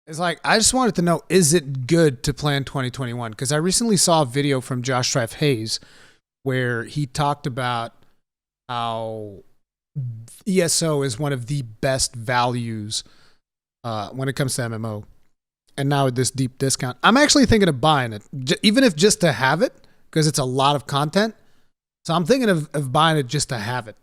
It's like, I just wanted to know, is it good to plan 2021? Because I recently saw a video from Josh Strife Hayes where he talked about how ESO is one of the best values when it comes to MMO. And now with this deep discount, I'm actually thinking of buying it, even if just to have it, because it's a lot of content. So I'm thinking of buying it just to have it.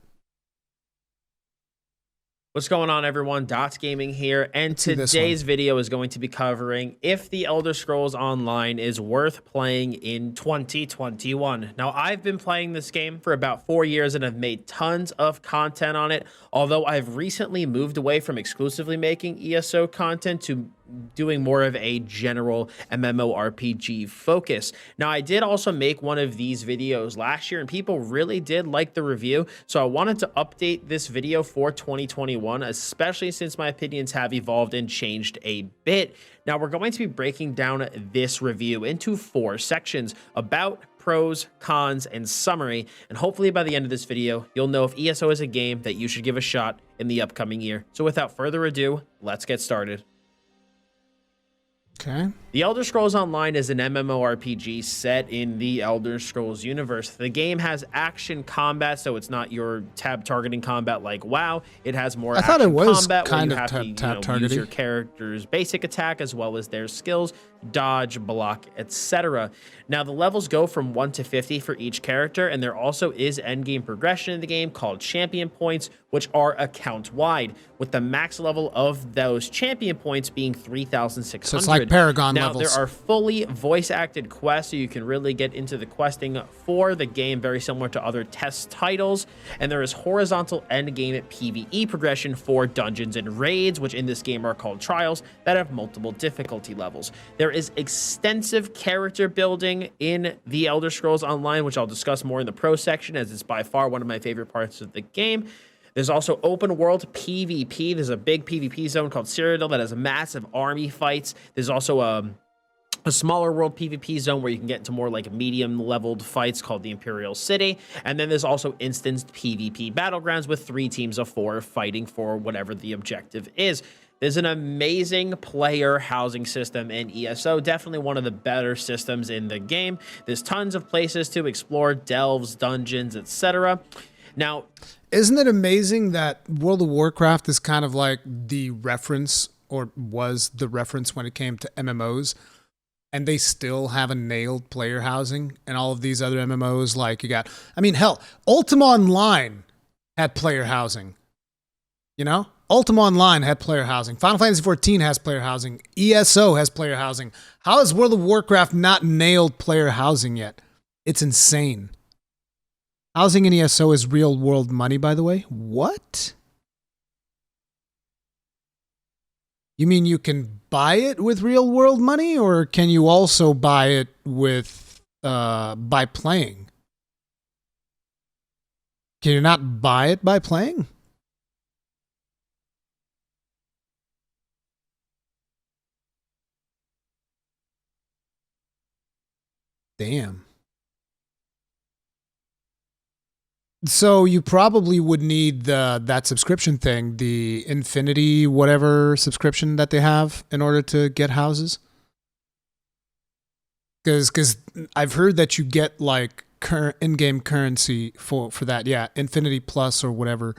What's going on, everyone? Dottz Gaming here, and today's video is going to be covering if the Elder Scrolls Online is worth playing in 2021. Now, I've been playing this game for about 4 years and have made tons of content on it, although I've recently moved away from exclusively making ESO content to doing more of a general MMORPG focus. Now, I did also make one of these videos last year and people really did like the review, so I wanted to update this video for 2021, especially since my opinions have evolved and changed a bit. Now, we're going to be breaking down this review into 4 sections: about, pros, cons, and summary, and hopefully by the end of this video, you'll know if ESO is a game that you should give a shot in the upcoming year. So without further ado, let's get started. Okay. The Elder Scrolls Online is an MMORPG set in the Elder Scrolls universe. The game has action combat, so it's not your tab targeting combat like WoW. It has more action combat. I thought it was kind of tab targeting. Use your character's basic attack as well as their skills, dodge, block, etc. Now, the levels go from 1 to 50 for each character, and there also is endgame progression in the game called champion points, which are account-wide, with the max level of those champion points being 3,600. So it's like Paragon now, levels. There are fully voice-acted quests, so you can really get into the questing for the game, very similar to other test titles. And there is horizontal endgame PvE progression for dungeons and raids, which in this game are called trials, that have multiple difficulty levels. There is extensive character building in the Elder Scrolls Online, which I'll discuss more in the pro section, as it's by far one of my favorite parts of the game. There's also open world PvP. There's a big PvP zone called Cyrodiil that has massive army fights. There's also a smaller world PvP zone where you can get into more like medium leveled fights called the Imperial City. And then there's also instanced PvP battlegrounds with 3 teams of 4 fighting for whatever the objective is. There's an amazing player housing system in ESO, definitely one of the better systems in the game. There's tons of places to explore, delves, dungeons, etc. Now, isn't it amazing that World of Warcraft is kind of like the reference, or was the reference when it came to MMOs, and they still haven't nailed player housing, and all of these other MMOs, like you got, I mean, hell, Ultima Online had player housing, you know? Ultima Online had player housing. Final Fantasy XIV has player housing. ESO has player housing. How has World of Warcraft not nailed player housing yet? It's insane. Housing in ESO is real world money, by the way. What? You mean you can buy it with real world money, or can you also buy it with by playing? Can you not buy it by playing? Damn. So you probably would need that subscription thing, the Infinity whatever subscription that they have in order to get houses. Because I've heard that you get like in-game currency for that. Yeah, Infinity Plus or whatever.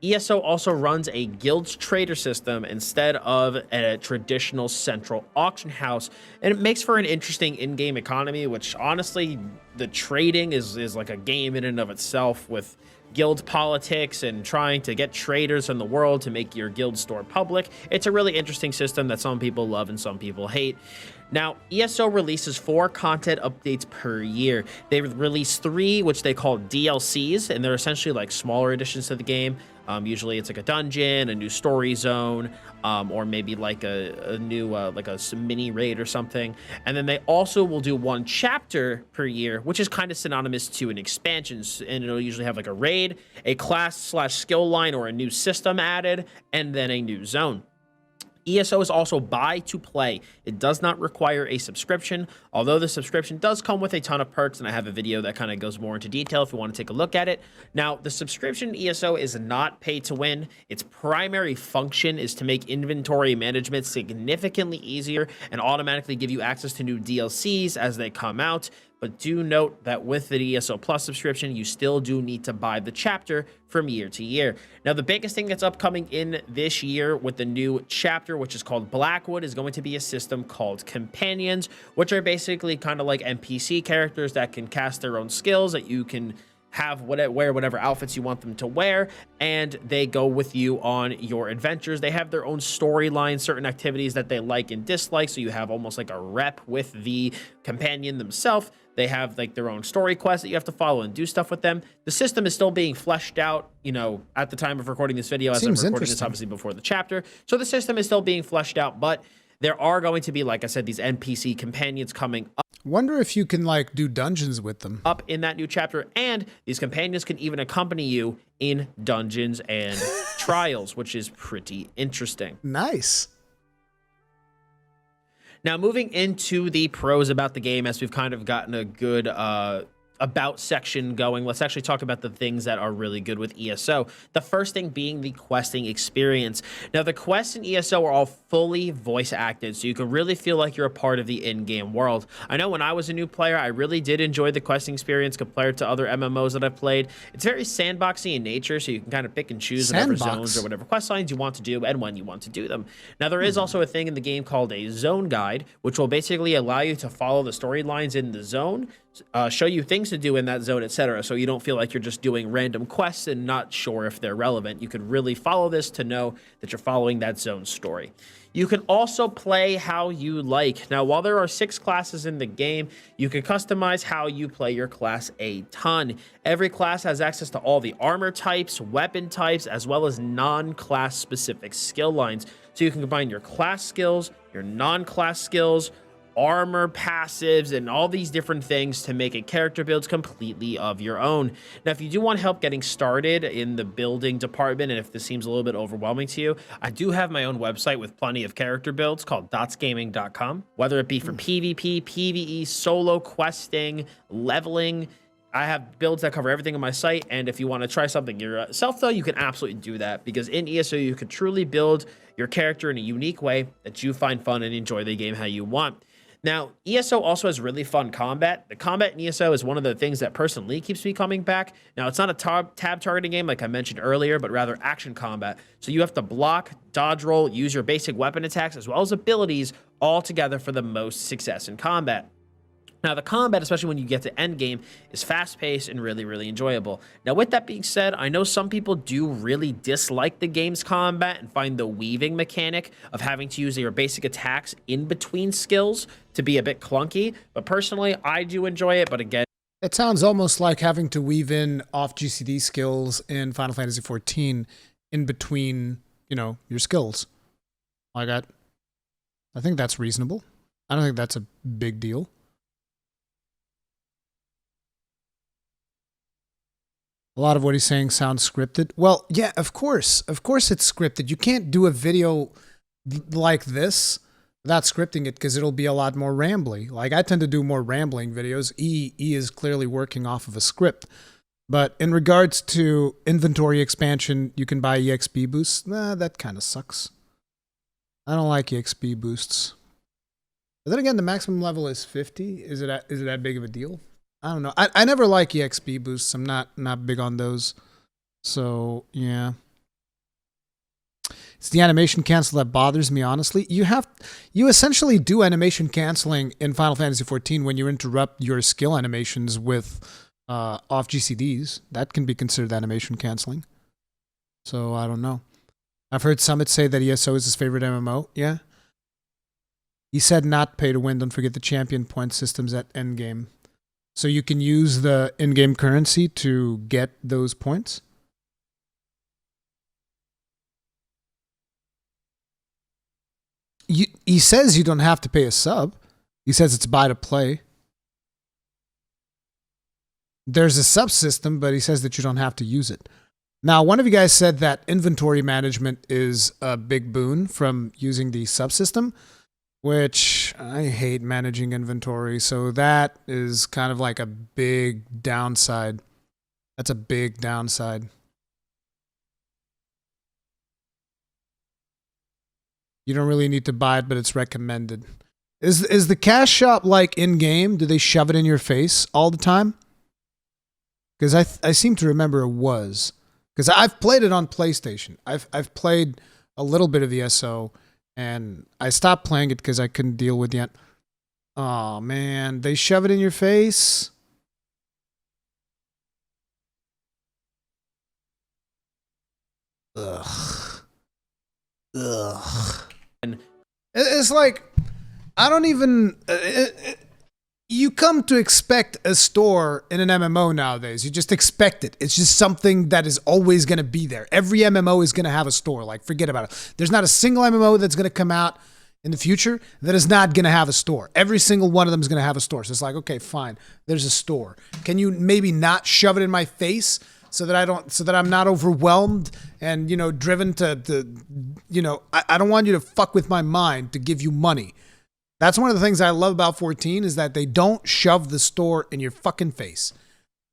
ESO also runs a guilds trader system instead of a traditional central auction house, and it makes for an interesting in-game economy, which honestly, the trading is like a game in and of itself, with guild politics and trying to get traders in the world to make your guild store public. It's a really interesting system that some people love and some people hate. Now, ESO releases 4 content updates per year. They release 3, which they call DLCs, and they're essentially like smaller additions to the game. Usually it's like a dungeon, a new story zone, or maybe like a new like a mini raid or something. And then they also will do 1 chapter per year, which is kind of synonymous to an expansion. And it'll usually have like a raid, a class/skill line, or a new system added, and then a new zone. ESO is also buy to play. It does not require a subscription, although the subscription does come with a ton of perks, and I have a video that kind of goes more into detail if you want to take a look at it. Now, the subscription ESO is not pay to win. Its primary function is to make inventory management significantly easier and automatically give you access to new DLCs as they come out. But do note that with the ESO Plus subscription, you still do need to buy the chapter from year to year. Now, the biggest thing that's upcoming in this year with the new chapter, which is called Blackwood, is going to be a system called Companions, which are basically kind of like NPC characters that can cast their own skills that you can have wear whatever outfits you want them to wear, and they go with you on your adventures. They have their own storyline, certain activities that they like and dislike, so you have almost like a rep with the companion themselves. They have like their own story quests that you have to follow and do stuff with them. The system is still being fleshed out, you know, at the time of recording this video, as I'm recording this obviously before the chapter. So the system is still being fleshed out, but there are going to be, like I said, these NPC companions coming up. Wonder if you can like do dungeons with them up in that new chapter, and these companions can even accompany you in dungeons and trials, which is pretty interesting. Nice. Now, moving into the pros about the game, as we've kind of gotten a good about section going, let's actually talk about the things that are really good with ESO. The first thing being the questing experience. Now, the quests in ESO are all fully voice acted, so you can really feel like you're a part of the in-game world. I know when I was a new player, I really did enjoy the questing experience compared to other MMOs that I've played. It's very sandboxy in nature, so you can kind of pick and choose whatever zones or whatever quest lines you want to do and when you want to do them. Now, there is also a thing in the game called a zone guide, which will basically allow you to follow the storylines in the zone, show you things to do in that zone, etc. So you don't feel like you're just doing random quests and not sure if they're relevant. You can really follow this to know that you're following that zone story. You can also play how you like. Now, while there are 6 classes in the game, you can customize how you play your class a ton. Every class has access to all the armor types, weapon types, as well as non-class specific skill lines. So you can combine your class skills, your non-class skills, armor passives, and all these different things to make a character build completely of your own. Now, if you do want help getting started in the building department, and if this seems a little bit overwhelming to you, I do have my own website with plenty of character builds called dottsgaming.com. Whether it be for PvP, PvE, solo questing, leveling, I have builds that cover everything on my site, and if you want to try something yourself, though, you can absolutely do that, because in ESO, you can truly build your character in a unique way that you find fun and enjoy the game how you want. Now, ESO also has really fun combat. The combat in ESO is one of the things that personally keeps me coming back. Now, it's not a tab targeting game like I mentioned earlier, but rather action combat. So you have to block, dodge roll, use your basic weapon attacks, as well as abilities all together for the most success in combat. Now, the combat, especially when you get to endgame, is fast-paced and really, really enjoyable. Now, with that being said, I know some people do really dislike the game's combat and find the weaving mechanic of having to use your basic attacks in between skills to be a bit clunky. But personally, I do enjoy it, but again, it sounds almost like having to weave in off GCD skills in Final Fantasy XIV in between, you know, your skills. Like I think that's reasonable. I don't think that's a big deal. A lot of what he's saying sounds scripted. Well, yeah, of course. Of course it's scripted. You can't do a video like this without scripting it, because it'll be a lot more rambly. Like, I tend to do more rambling videos. E is clearly working off of a script. But in regards to inventory expansion, you can buy EXP boosts. Nah, that kind of sucks. I don't like EXP boosts. But then again, the maximum level is 50. Is it that big of a deal? I don't know. I never like EXP boosts. I'm not big on those. So, yeah. It's the animation cancel that bothers me, honestly. You essentially do animation canceling in Final Fantasy XIV when you interrupt your skill animations with off GCDs. That can be considered animation canceling. So, I don't know. I've heard Summit say that ESO is his favorite MMO. Yeah. He said not pay to win. Don't forget the champion point systems at endgame. So you can use the in-game currency to get those points. He says you don't have to pay a sub. He says it's buy to play. There's a subsystem, but he says that you don't have to use it. Now, one of you guys said that inventory management is a big boon from using the subsystem, which I hate managing inventory. So that is kind of like a big downside. That's a big downside. You don't really need to buy it, but it's recommended. Is the cash shop like in game? Do they shove it in your face all the time? Because I seem to remember it was. Because I've played it on PlayStation. I've played a little bit of ESO, and I stopped playing it because I couldn't deal with it. Oh man, they shove it in your face. Ugh. Ugh. It's like I don't even. You come to expect a store in an MMO nowadays. You just expect it. It's just something that is always going to be there. Every MMO is going to have a store. Like, forget about it. There's not a single MMO that's going to come out in the future that is not going to have a store. Every single one of them is going to have a store. So it's like, okay, fine. There's a store. Can you maybe not shove it in my face so that I'm not overwhelmed and, driven to I don't want you to fuck with my mind to give you money. That's one of the things I love about 14 is that they don't shove the store in your fucking face.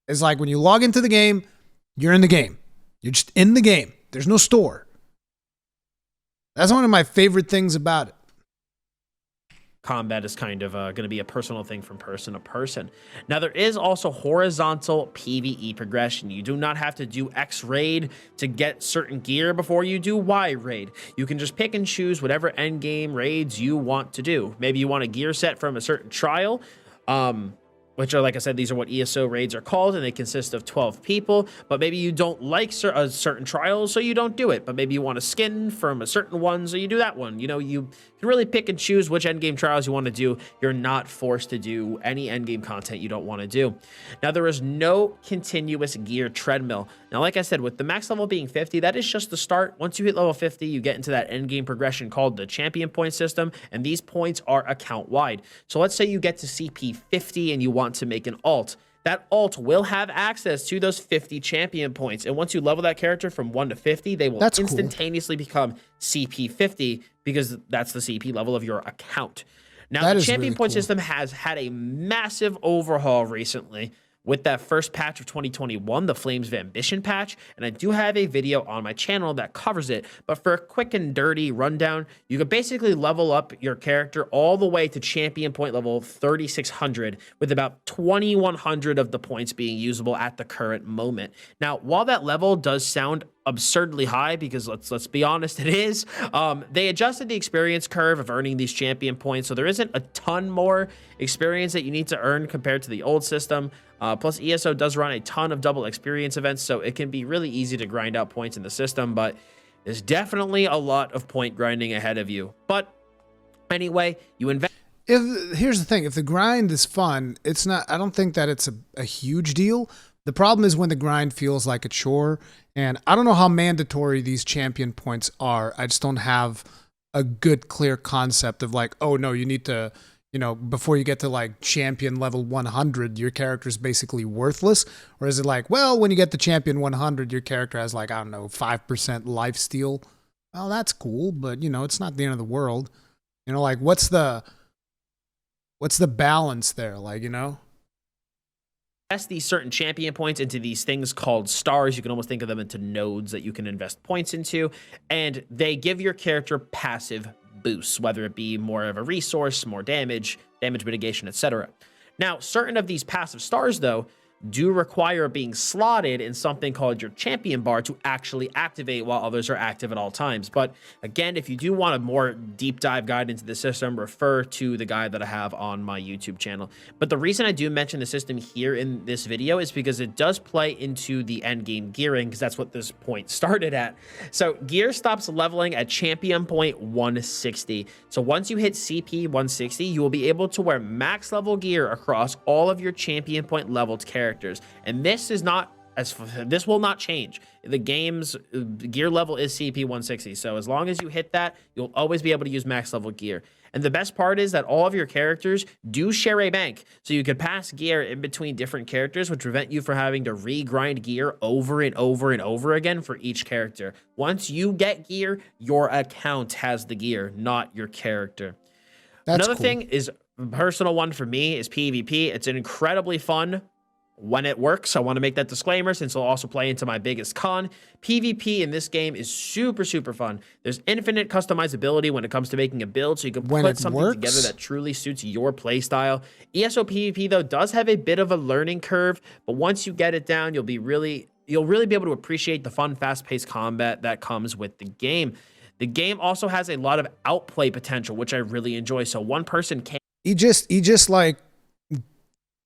It's like when you log into the game, you're in the game. You're just in the game. There's no store. That's one of my favorite things about it. Combat is kind of going to be a personal thing from person to person. Now, there is also horizontal PvE progression. You do not have to do X raid to get certain gear before you do Y raid. You can just pick and choose whatever endgame raids you want to do. Maybe you want a gear set from a certain trial, which are, like I said, these are what ESO raids are called, and they consist of 12 people. But maybe you don't like a certain trial, so you don't do it. But maybe you want a skin from a certain one, so you do that one. You can really pick and choose which endgame trials you want to do. You're not forced to do any endgame content you don't want to do. Now, there is no continuous gear treadmill. Now, like I said, with the max level being 50, that is just the start. Once you hit level 50, you get into that endgame progression called the champion point system, and these points are account-wide. So let's say you get to CP 50 and you want to make an alt. That alt will have access to those 50 champion points. And once you level that character from 1 to 50, they will instantaneously become CP 50 because that's the CP level of your account. Now, the champion point system has had a massive overhaul recently with that first patch of 2021, the Flames of Ambition patch, and I do have a video on my channel that covers it, but for a quick and dirty rundown, you can basically level up your character all the way to champion point level 3600 with about 2100 of the points being usable at the current moment. Now, while that level does sound absurdly high, because let's be honest, it is, they adjusted the experience curve of earning these champion points, so there isn't a ton more experience that you need to earn compared to the old system. Plus, ESO does run a ton of double experience events, so it can be really easy to grind out points in the system, but there's definitely a lot of point grinding ahead of you. But anyway, you invest. Here's the thing, if the grind is fun, it's not. I don't think that it's a huge deal. The problem is when the grind feels like a chore, and I don't know how mandatory these champion points are. I just don't have a good, clear concept of like, oh no, you need to, before you get to like champion level 100, your character is basically worthless? Or is it like, well, when you get to champion 100, your character has like, I don't know, 5% lifesteal? Well, that's cool, but it's not the end of the world. Like what's the balance there? Like, invest these certain champion points into these things called stars. You can almost think of them into nodes that you can invest points into, and they give your character passive boosts, whether it be more of a resource, more damage mitigation, etc. Now, certain of these passive stars, though, do require being slotted in something called your champion bar to actually activate while others are active at all times. But again, if you do want a more deep dive guide into the system, refer to the guide that I have on my YouTube channel. But the reason I do mention the system here in this video is because it does play into the end game gearing, because that's what this point started at. So gear stops leveling at champion point 160. So once you hit CP 160, you will be able to wear max level gear across all of your champion point leveled characters. And this is not This will not change. The game's gear level is CP 160. So as long as you hit that, you'll always be able to use max level gear. And the best part is that all of your characters do share a bank. So you could pass gear in between different characters, which prevent you from having to re-grind gear over and over and over again for each character. Once you get gear, your account has the gear, not your character. Another thing is a personal one for me is PvP. It's an incredibly fun when it works. I want to make that disclaimer since it'll also play into my biggest con. PvP in this game is super, super fun. There's infinite customizability when it comes to making a build, so you can put something together that truly suits your playstyle. ESO PvP, though, does have a bit of a learning curve, but once you get it down, you'll really be able to appreciate the fun, fast-paced combat that comes with the game. The game also has a lot of outplay potential, which I really enjoy. So one person can... He just like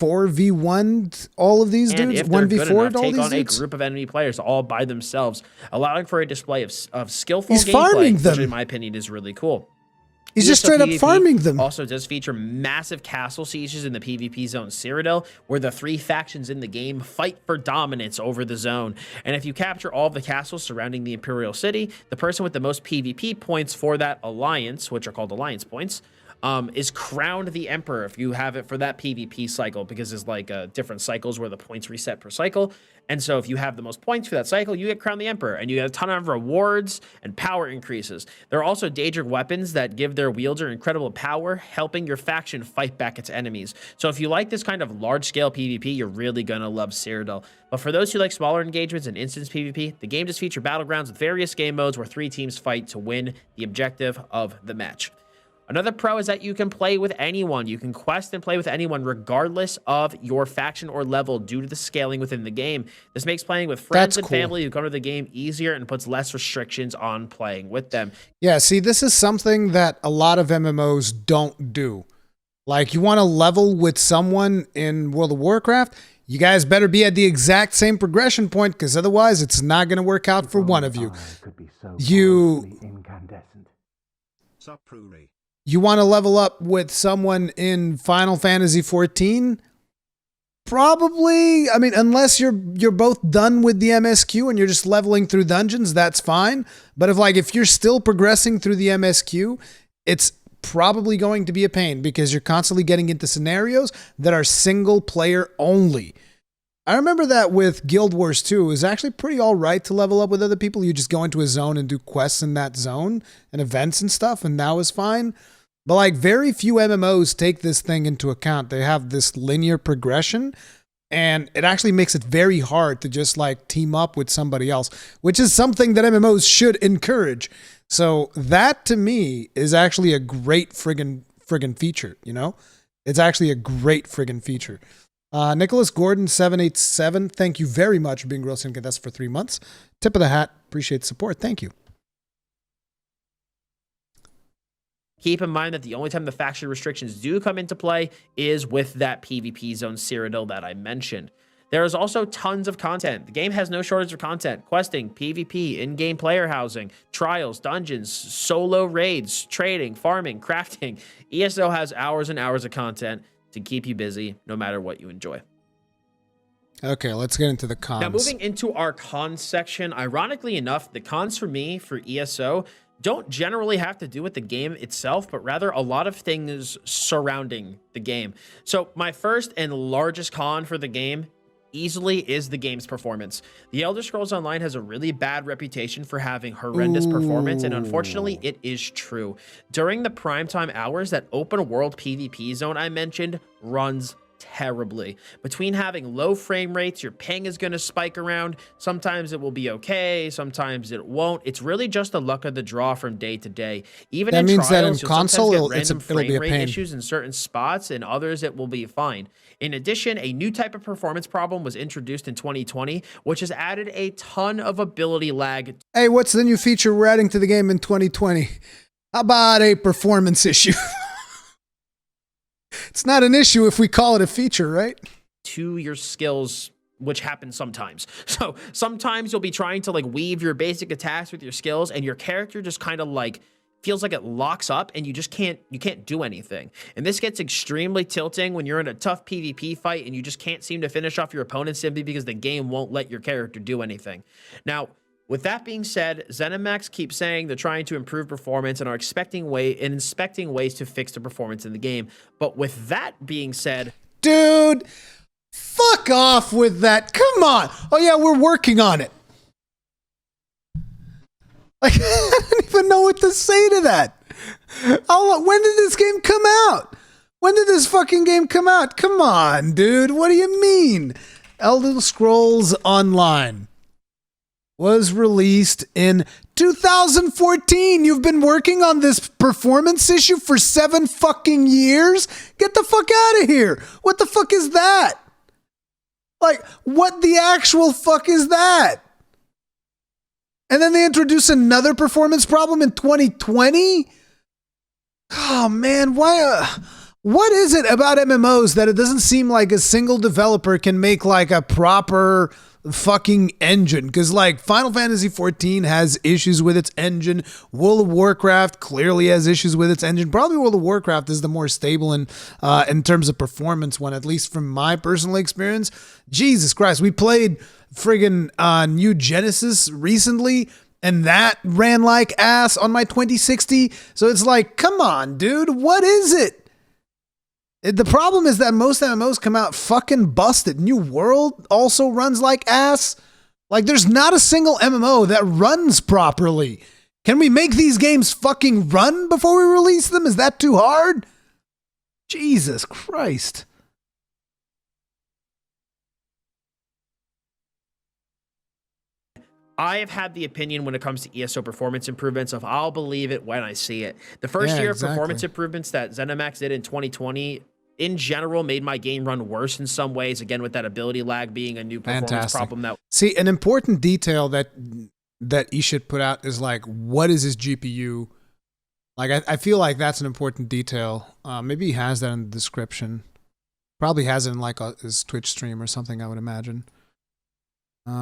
4v1 all of these dudes, 1v4 all take these on dudes. A group of enemy players all by themselves, allowing for a display of skillful He's gameplay, farming them. which in my opinion is really cool. He's just straight up PvP farming them. Also does feature massive castle sieges in the PvP zone Cyrodiil, where the 3 factions in the game fight for dominance over the zone. And if you capture all of the castles surrounding the Imperial City, the person with the most PvP points for that alliance, which are called alliance points, is crowned the emperor if you have it for that PvP cycle, because there's like different cycles where the points reset per cycle. And so if you have the most points for that cycle, you get crowned the emperor, and you get a ton of rewards and power increases. There are also Daedric weapons that give their wielder incredible power, helping your faction fight back its enemies. So if you like this kind of large-scale PvP, you're really going to love Cyrodiil. But for those who like smaller engagements and instance PvP, the game does feature battlegrounds with various game modes where 3 teams fight to win the objective of the match. Another pro is that you can play with anyone. You can quest and play with anyone regardless of your faction or level due to the scaling within the game. This makes playing with friends and family who come to the game easier and puts less restrictions on playing with them. Yeah, see, this is something that a lot of MMOs don't do. Like, you want to level with someone in World of Warcraft, you guys better be at the exact same progression point, because otherwise it's not going to work out for one of you. You want to level up with someone in Final Fantasy XIV? Probably. I mean, unless you're both done with the MSQ and you're just leveling through dungeons, that's fine. But if you're still progressing through the MSQ, it's probably going to be a pain because you're constantly getting into scenarios that are single player only. I remember that with Guild Wars 2, it was actually pretty all right to level up with other people. You just go into a zone and do quests in that zone and events and stuff, and that was fine. But very few MMOs take this thing into account. They have this linear progression, and it actually makes it very hard to just team up with somebody else, which is something that MMOs should encourage. So that to me is actually a great friggin' feature, you know? It's actually a great friggin' feature. Nicholas Gordon 787, thank you very much for being Gross and Contest for 3 months. Tip of the hat, appreciate the support. Thank you. Keep in mind that the only time the faction restrictions do come into play is with that PvP zone Cyrodiil that I mentioned. There is also tons of content. The game has no shortage of content. Questing, PvP, in-game player housing, trials, dungeons, solo raids, trading, farming, crafting. ESO has hours and hours of content to keep you busy no matter what you enjoy. Okay, let's get into the cons. Now, moving into our cons section, ironically enough, the cons for me for ESO don't generally have to do with the game itself, but rather a lot of things surrounding the game. So my first and largest con for the game easily is the game's performance. The Elder Scrolls Online has a really bad reputation for having horrendous performance, and unfortunately it is true. During the primetime hours, that open world PvP zone I mentioned runs terribly. Between having low frame rates, your ping is going to spike around. Sometimes it will be okay, sometimes it won't. It's really just the luck of the draw from day to day. Even that in means trials, that in console you'll sometimes get it'll random be a frame rate pain. issues in certain spots, and others it will be fine. In addition, a new type of performance problem was introduced in 2020, which has added a ton of ability lag. Hey, what's the new feature we're adding to the game in 2020? How about a performance issue? It's not an issue if we call it a feature, right? To your skills, which happens sometimes. So sometimes you'll be trying to weave your basic attacks with your skills, and your character just kind of feels like it locks up and you can't do anything. And this gets extremely tilting when you're in a tough PvP fight and you just can't seem to finish off your opponent simply because the game won't let your character do anything. Now, with that being said, ZeniMax keeps saying they're trying to improve performance and are inspecting ways to fix the performance in the game. But with that being said, dude, fuck off with that. Come on. Oh yeah, we're working on it. Like, I don't even know what to say to that. When did this game come out? When did this fucking game come out? Come on, dude. What do you mean? Elder Scrolls Online was released in 2014. You've been working on this performance issue for 7 fucking years? Get the fuck out of here. What the fuck is that? Like, what the actual fuck is that? And then they introduce another performance problem in 2020? Oh man, why? What is it about MMOs that it doesn't seem like a single developer can make like a proper fucking engine? Because like Final Fantasy XIV has issues with its engine. World of Warcraft clearly has issues with its engine. Probably World of Warcraft is the more stable in terms of performance one, at least from my personal experience. Jesus Christ, we played friggin' New Genesis recently, and that ran like ass on my 2060. So it's like, come on, dude, what is it? The problem is that most MMOs come out fucking busted. New World also runs like ass. Like, there's not a single MMO that runs properly. Can we make these games fucking run before we release them? Is that too hard? Jesus Christ. I have had the opinion when it comes to ESO performance improvements of I'll believe it when I see it. The first year of performance improvements that ZeniMax did in 2020, in general, made my game run worse in some ways. Again, with that ability lag being a new performance problem. See, an important detail that Ishit put out is like, what is his GPU? Like, I feel like that's an important detail. Maybe he has that in the description. Probably has it in like his Twitch stream or something, I would imagine. No.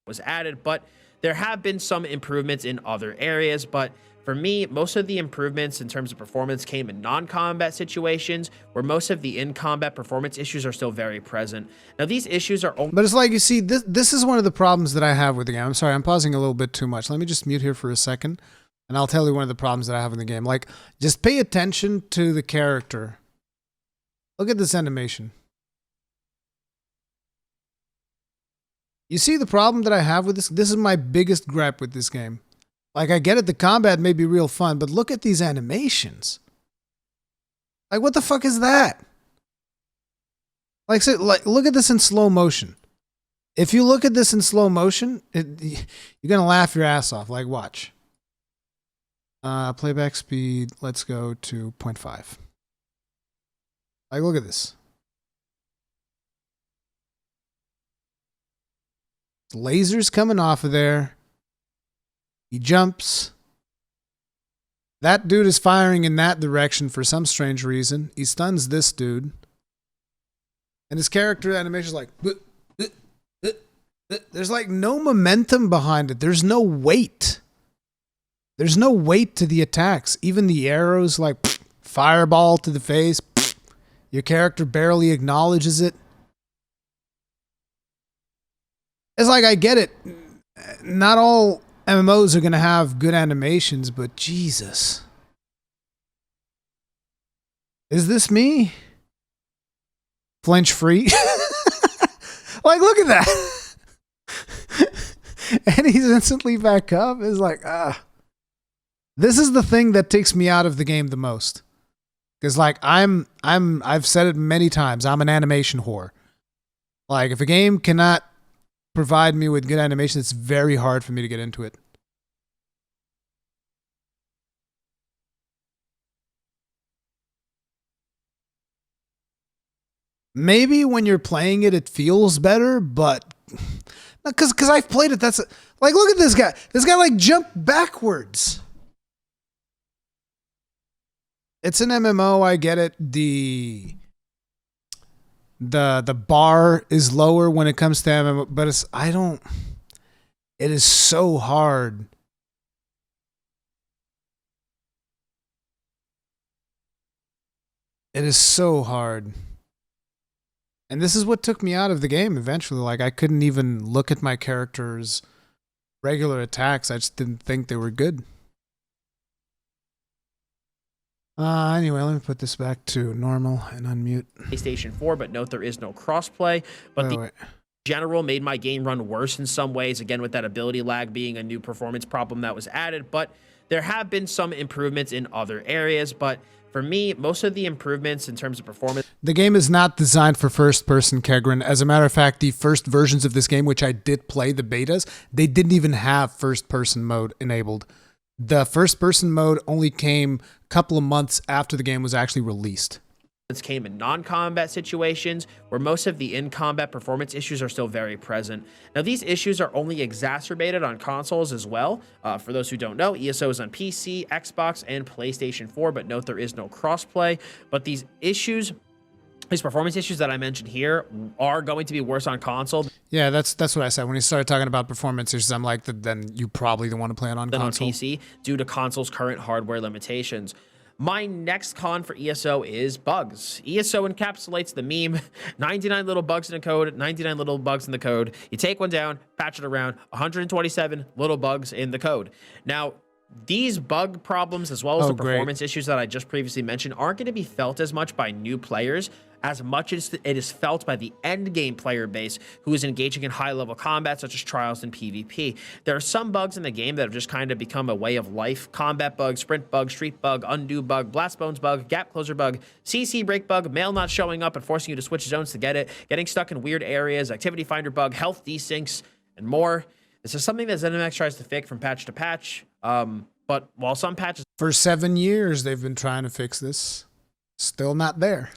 Was added, but there have been some improvements in other areas. But for me, most of the improvements in terms of performance came in non-combat situations, where most of the in-combat performance issues are still very present. Now, these issues are only... But it's like, you see, this is one of the problems that I have with the game. I'm sorry, I'm pausing a little bit too much. Let me just mute here for a second, and I'll tell you one of the problems that I have in the game. Like, just pay attention to the character. Look at this animation. You see the problem that I have with this? This is my biggest gripe with this game. Like, I get it, the combat may be real fun, but look at these animations. Like, what the fuck is that? Like, look at this in slow motion. If you look at this in slow motion, you're going to laugh your ass off. Like, watch. Playback speed, let's go to 0.5. Like, look at this. Lasers coming off of there. He jumps. That dude is firing in that direction for some strange reason. He stuns this dude. And his character animation is like... There's like no momentum behind it. There's no weight. There's no weight to the attacks. Even the arrows, like fireball to the face. Your character barely acknowledges it. It's like, I get it. Not all MMOs are going to have good animations, but Jesus. Is this me? Flinch free? Like, look at that. And he's instantly back up. It's like, This is the thing that takes me out of the game the most. Because, like, I've said it many times, I'm an animation whore. Like, if a game cannot provide me with good animation, it's very hard for me to get into it. Maybe when you're playing it, it feels better, but because I've played it, that's like, look at this guy. This guy like jumped backwards. It's an MMO, I get it. The bar is lower when it comes to MMO, but It is so hard. It is so hard. And this is what took me out of the game eventually. Like, I couldn't even look at my character's regular attacks. I just didn't think they were good. Anyway, let me put this back to normal and unmute. PlayStation 4, but note there is no crossplay. But the general made my game run worse in some ways, again, with that ability lag being a new performance problem that was added. But there have been some improvements in other areas. But for me, most of the improvements in terms of performance... The game is not designed for first-person, Kegrin. As a matter of fact, the first versions of this game, which I did play, the betas, they didn't even have first-person mode enabled. The first-person mode only came a couple of months after the game was actually released. It came in non-combat situations where most of the in-combat performance issues are still very present. Now, these issues are only exacerbated on consoles as well. For those who don't know, ESO is on PC, Xbox, and PlayStation 4, but note there is no crossplay. But these issues, these performance issues that I mentioned here, are going to be worse on console. Yeah, that's what I said. When you started talking about performance issues, I'm like, then you probably don't want to play it on console. On PC due to console's current hardware limitations. My next con for ESO is bugs. ESO encapsulates the meme, 99 little bugs in the code, 99 little bugs in the code. You take one down, patch it around, 127 little bugs in the code. Now, these bug problems, as well as the performance issues that I just previously mentioned, aren't going to be felt as much by new players as much as it is felt by the end game player base who is engaging in high-level combat, such as trials and PvP. There are some bugs in the game that have just kind of become a way of life. Combat bug, sprint bug, street bug, undo bug, blast bones bug, gap closer bug, CC break bug, mail not showing up and forcing you to switch zones to get it, getting stuck in weird areas, activity finder bug, health desyncs, and more. This is something that ZeniMax tries to fix from patch to patch. But while some patches... For 7 years, they've been trying to fix this. Still not there.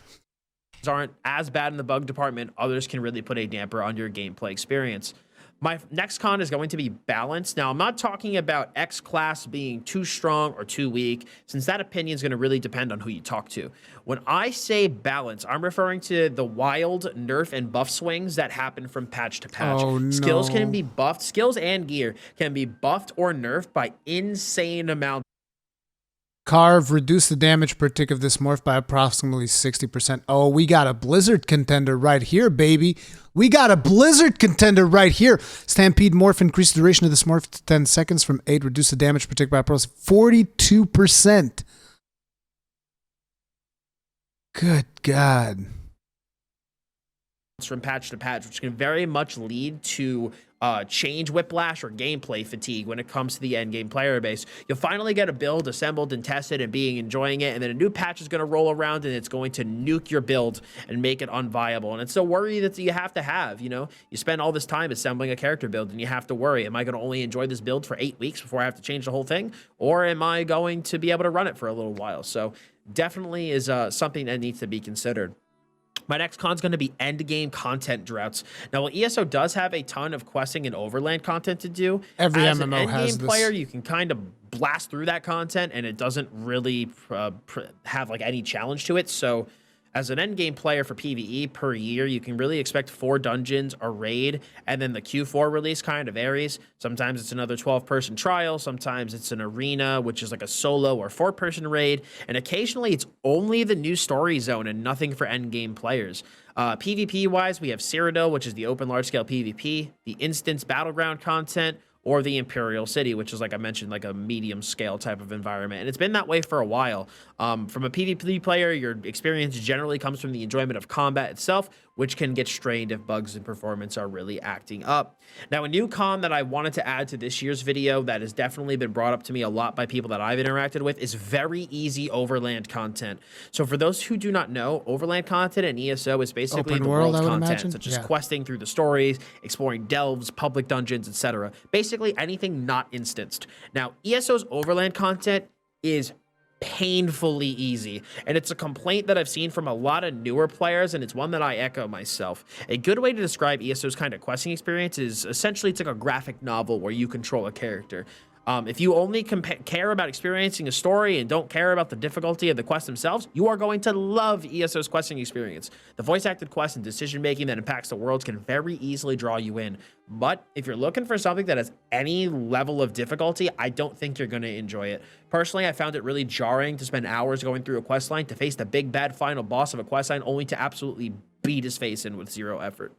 Aren't as bad in the bug department, others can really put a damper on your gameplay experience. My next con is going to be balance. Now, I'm not talking about X class being too strong or too weak, since that opinion is going to really depend on who you talk to. When I say balance, I'm referring to the wild nerf and buff swings that happen from patch to patch. Oh, no. Skills can be buffed, skills and gear can be buffed or nerfed by insane amounts. Carve, reduce the damage per tick of this morph by approximately 60%. Oh, we got a Blizzard contender right here, baby. We got a Blizzard contender right here. Stampede morph, increase the duration of this morph to 10 seconds from 8. Reduce the damage per tick by approximately 42%. Good God. From patch to patch, which can very much lead to change whiplash or gameplay fatigue when it comes to the end game player base. You'll finally get a build assembled and tested and enjoying it, and then a new patch is going to roll around and it's going to nuke your build and make it unviable. And it's a worry that you have to have. You know, you spend all this time assembling a character build and you have to worry, am I going to only enjoy this build for 8 weeks before I have to change the whole thing, or am I going to be able to run it for a little while? So definitely is something that needs to be considered. My next con is going to be end game content droughts. Now, while ESO does have a ton of questing and overland content to do, every as MMO an end has game this. player, you can kind of blast through that content and it doesn't really have like any challenge to it. So as an end game player for PvE per year, you can really expect 4 dungeons, a raid, and then the Q4 release kind of varies. Sometimes it's another 12-person trial. Sometimes it's an arena, which is like a solo or 4-person raid. And occasionally it's only the new story zone and nothing for end game players. PvP-wise, we have Cyrodiil, which is the open large-scale PvP, the instance battleground content, or the Imperial City, which is, like I mentioned, like a medium scale type of environment. And it's been that way for a while. From a PvP player, your experience generally comes from the enjoyment of combat itself, which can get strained if bugs and performance are really acting up. Now, a new con that I wanted to add to this year's video that has definitely been brought up to me a lot by people that I've interacted with is very easy overland content. So for those who do not know, overland content in ESO is basically Open the world, world I would content, imagine? such as Yeah. questing through the stories, exploring delves, public dungeons, etc. Basically anything not instanced. Now, ESO's overland content is painfully easy, and it's a complaint that I've seen from a lot of newer players, and it's one that I echo myself. A good way to describe ESO's kind of questing experience is essentially it's like a graphic novel where you control a character. If you only care about experiencing a story and don't care about the difficulty of the quests themselves, you are going to love ESO's questing experience. The voice-acted quests and decision-making that impacts the worlds can very easily draw you in. But if you're looking for something that has any level of difficulty, I don't think you're going to enjoy it. Personally, I found it really jarring to spend hours going through a quest line to face the big bad final boss of a quest line only to absolutely beat his face in with zero effort.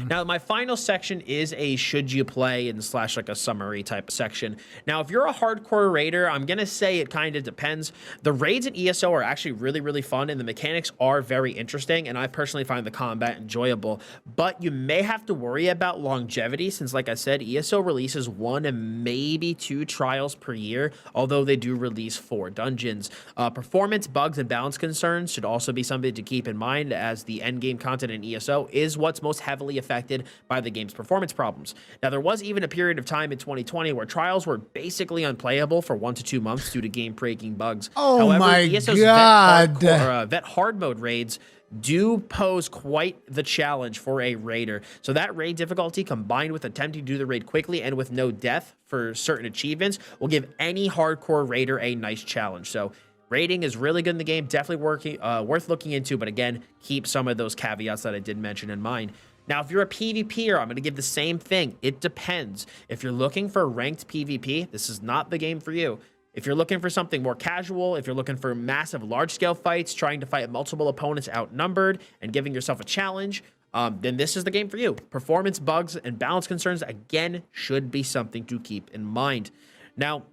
Now, my final section is a should you play and slash like a summary type of section. Now, if you're a hardcore raider, I'm going to say it kind of depends. The raids in ESO are actually really, really fun, and the mechanics are very interesting, and I personally find the combat enjoyable. But you may have to worry about longevity since, like I said, ESO releases 1 and maybe 2 trials per year, although they do release 4 dungeons. Performance, bugs, and balance concerns should also be something to keep in mind, as the endgame content in ESO is what's most heavily affected by the game's performance problems. Now, there was even a period of time in 2020 where trials were basically unplayable for 1 to 2 months due to game-breaking bugs. Oh, however, my ESO's God. vet hard mode raids do pose quite the challenge for a raider. So that raid difficulty, combined with attempting to do the raid quickly and with no death for certain achievements, will give any hardcore raider a nice challenge. So raiding is really good in the game, definitely worth looking into, but again, keep some of those caveats that I did mention in mind. Now, if you're a PvPer, I'm going to give the same thing. It depends. If you're looking for ranked PvP, this is not the game for you. If you're looking for something more casual, if you're looking for massive, large-scale fights, trying to fight multiple opponents outnumbered and giving yourself a challenge, then this is the game for you. Performance, bugs, and balance concerns, again, should be something to keep in mind. Now,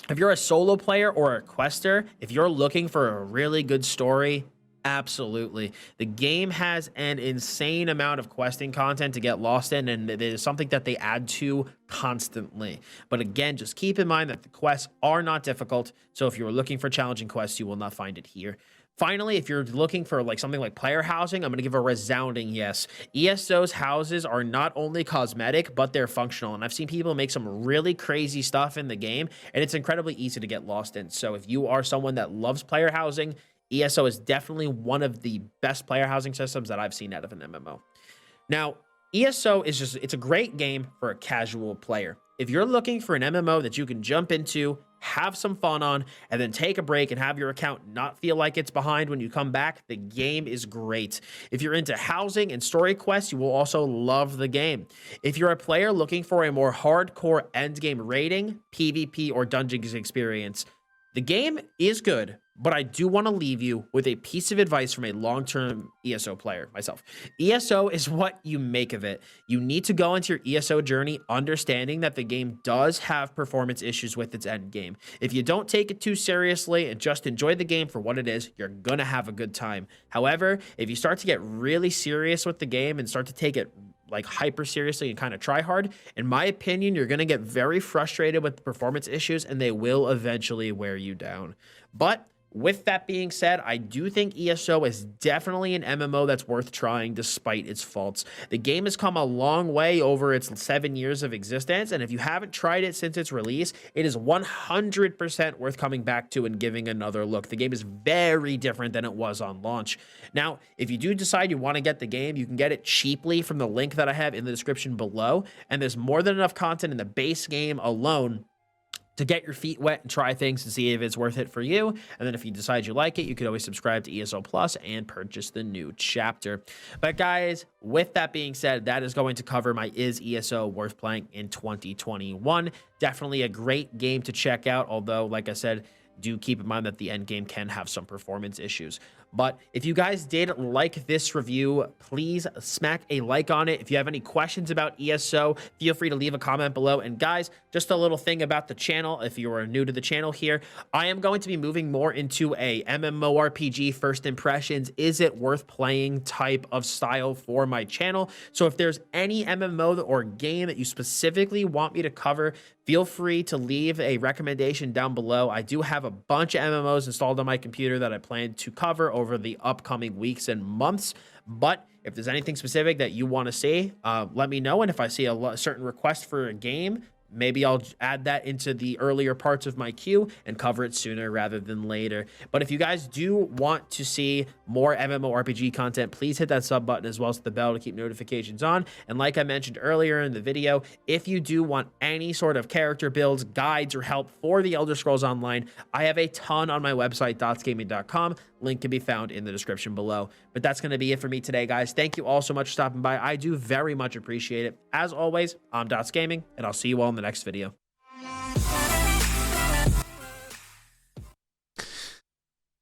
if you're a solo player or a quester, if you're looking for a really good story, absolutely. The game has an insane amount of questing content to get lost in, and it is something that they add to constantly. But again, just keep in mind that the quests are not difficult, so if you're looking for challenging quests, you will not find it here. Finally, if you're looking for like something like player housing, I'm going to give a resounding yes. ESO's houses are not only cosmetic, but they're functional. And I've seen people make some really crazy stuff in the game, and it's incredibly easy to get lost in. So if you are someone that loves player housing, ESO is definitely one of the best player housing systems that I've seen out of an MMO. Now, ESO is it's a great game for a casual player. If you're looking for an MMO that you can jump into, have some fun on, and then take a break and have your account not feel like it's behind when you come back, the game is great. If you're into housing and story quests, you will also love the game. If you're a player looking for a more hardcore endgame raiding, PvP, or dungeons experience, the game is good, but I do want to leave you with a piece of advice from a long-term ESO player, myself. ESO is what you make of it. You need to go into your ESO journey understanding that the game does have performance issues with its end game. If you don't take it too seriously and just enjoy the game for what it is, you're going to have a good time. However, if you start to get really serious with the game and start to take it like hyper seriously and kind of try hard, in my opinion, you're going to get very frustrated with the performance issues and they will eventually wear you down. But with that being said, I do think ESO is definitely an MMO that's worth trying despite its faults. The game has come a long way over its 7 years of existence, and if you haven't tried it since its release, it is 100% worth coming back to and giving another look. The game is very different than it was on launch. Now, if you do decide you want to get the game, you can get it cheaply from the link that I have in the description below, and there's more than enough content in the base game alone to get your feet wet and try things and see if it's worth it for you. And then if you decide you like it, you could always subscribe to ESO Plus and purchase the new chapter. But guys, with that being said, that is going to cover my Is ESO Worth Playing in 2021. Definitely a great game to check out, although, like I said, do keep in mind that the end game can have some performance issues. But if you guys did like this review, please smack a like on it. If you have any questions about ESO, feel free to leave a comment below. And guys, just a little thing about the channel, if you are new to the channel here, I am going to be moving more into a MMORPG first impressions, is it worth playing type of style for my channel. So if there's any MMO or game that you specifically want me to cover, feel free to leave a recommendation down below. I do have a bunch of MMOs installed on my computer that I plan to cover over the upcoming weeks and months. But if there's anything specific that you want to see, let me know. And if I see a certain request for a game, maybe I'll add that into the earlier parts of my queue and cover it sooner rather than later. But if you guys do want to see more MMORPG content, please hit that sub button as well as the bell to keep notifications on. And like I mentioned earlier in the video, if you do want any sort of character builds, guides, or help for the Elder Scrolls Online, I have a ton on my website, dottsgaming.com. Link can be found in the description below. But that's going to be it for me today, guys. Thank you all so much for stopping by. I do very much appreciate it. As always, I'm Dottz Gaming, and I'll see you all in the next video.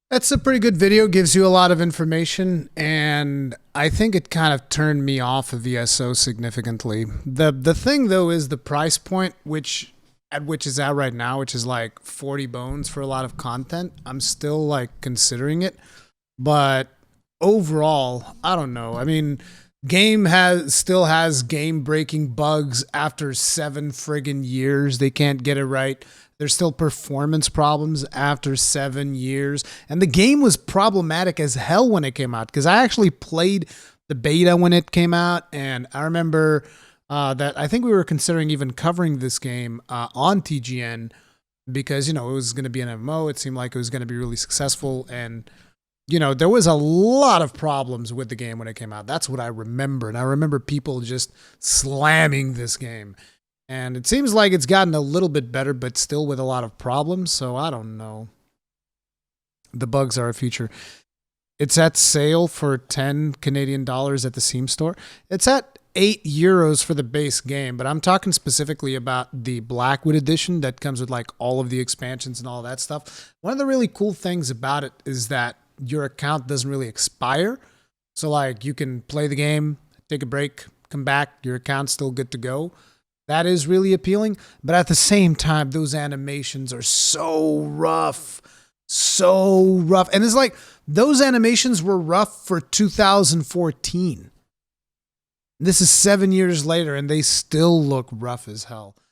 That's a pretty good video, gives you a lot of information, and I think it kind of turned me off of ESO significantly. The thing, though, is the price point, which is out right now, which is like 40 bones for a lot of content. I'm still like considering it, but overall, I don't know. I mean, game still has game-breaking bugs after 7 friggin' years. They can't get it right. There's still performance problems after 7 years. And the game was problematic as hell when it came out, because I actually played the beta when it came out, and I remember that I think we were considering even covering this game on TGN because, you know, it was going to be an MMO. It seemed like it was going to be really successful, and you know, there was a lot of problems with the game when it came out. That's what I remember. And I remember people just slamming this game. And it seems like it's gotten a little bit better, but still with a lot of problems. So I don't know. The bugs are a feature. It's at sale for 10 Canadian dollars at the Steam store. It's at €8 for the base game, but I'm talking specifically about the Blackwood edition that comes with like all of the expansions and all that stuff. One of the really cool things about it is that your account doesn't really expire. So like you can play the game, take a break, come back, your account's still good to go. That is really appealing. But at the same time, those animations are so rough. So rough. And it's like those animations were rough for 2014. This is 7 years later and they still look rough as hell.